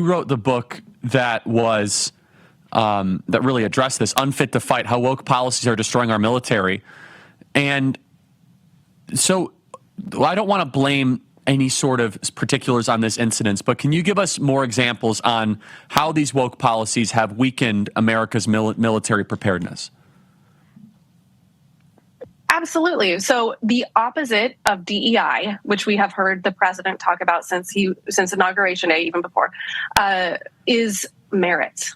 you wrote the book that was that really addressed this, Unfit to Fight, How Woke Policies Are Destroying Our Military. And so I don't want to blame any sort of particulars on this incident, but can you give us more examples on how these woke policies have weakened America's military preparedness? Absolutely. So the opposite of DEI, which we have heard the president talk about since Inauguration Day, even before, is merit.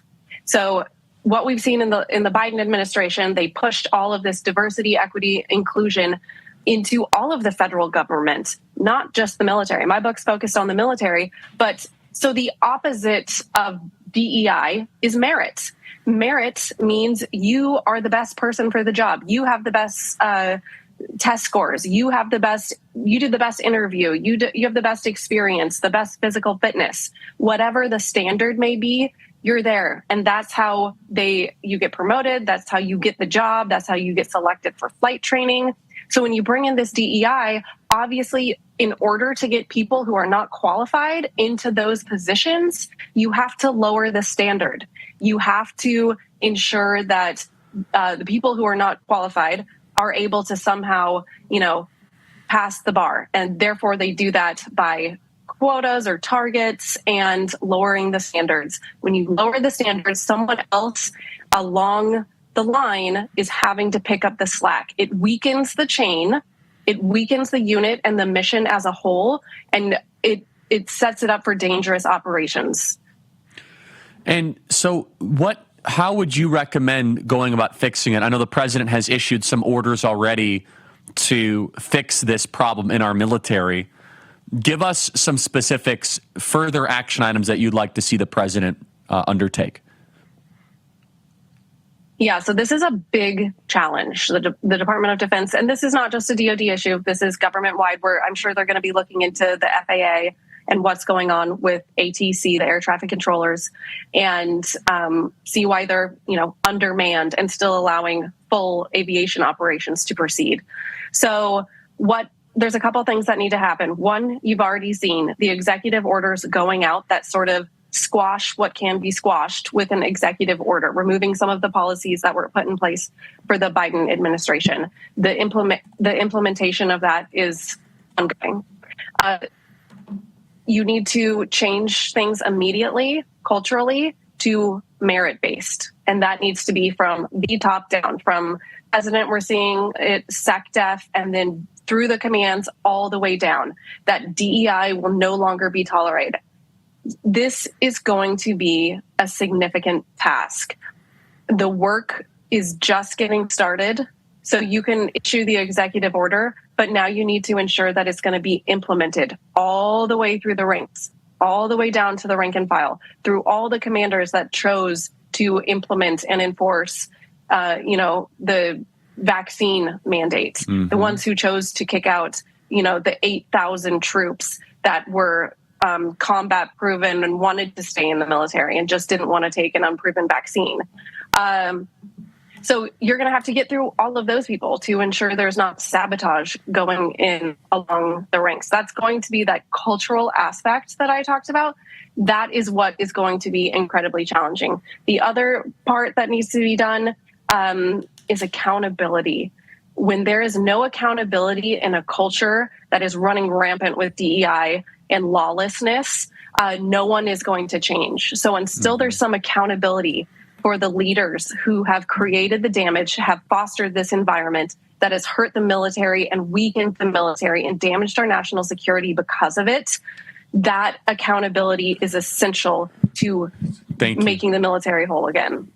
So what we've seen in the Biden administration, they pushed all of this diversity, equity, inclusion into all of the federal government, not just the military. My book's focused on the military, but so the opposite of DEI is merit. Merit means you are the best person for the job. You have the best test scores. You did the best interview. You have the best experience, the best physical fitness. Whatever the standard may be, you're there. And that's how you get promoted. That's how you get the job. That's how you get selected for flight training. So when you bring in this DEI, obviously, in order to get people who are not qualified into those positions, you have to lower the standard. You have to ensure that the people who are not qualified are able to somehow, pass the bar. And therefore, they do that by quotas or targets and lowering the standards. When you lower the standards, someone else along the line is having to pick up the slack. It weakens the chain, it weakens the unit and the mission as a whole, and it sets it up for dangerous operations. And so how would you recommend going about fixing it? I know the president has issued some orders already to fix this problem in our military. Give us some specifics, further action items that you'd like to see the president undertake. Yeah, so this is a big challenge, the Department of Defense. And this is not just a DoD issue. This is government-wide, where I'm sure they're going to be looking into the FAA and what's going on with ATC, the air traffic controllers, and see why they're undermanned and still allowing full aviation operations to proceed. So there's a couple things that need to happen. One, you've already seen the executive orders going out that sort of squash what can be squashed with an executive order, removing some of the policies that were put in place for the Biden administration. The implementation of that is ongoing. You need to change things immediately, culturally, to merit-based. And that needs to be from the top down. From president, we're seeing it SecDef, and then through the commands all the way down, that DEI will no longer be tolerated. This is going to be a significant task. The work is just getting started. So you can issue the executive order, but now you need to ensure that it's going to be implemented all the way through the ranks, all the way down to the rank and file, through all the commanders that chose to implement and enforce, the vaccine mandate, the ones who chose to kick out, the 8,000 troops that were combat proven and wanted to stay in the military and just didn't want to take an unproven vaccine. So you're going to have to get through all of those people to ensure there's not sabotage going in along the ranks. That's going to be that cultural aspect that I talked about. That is what is going to be incredibly challenging. The other part that needs to be done is accountability. When there is no accountability in a culture that is running rampant with DEI and lawlessness, no one is going to change. So until there's some accountability for the leaders who have created the damage, have fostered this environment that has hurt the military and weakened the military and damaged our national security because of it, that accountability is essential to making the military whole again.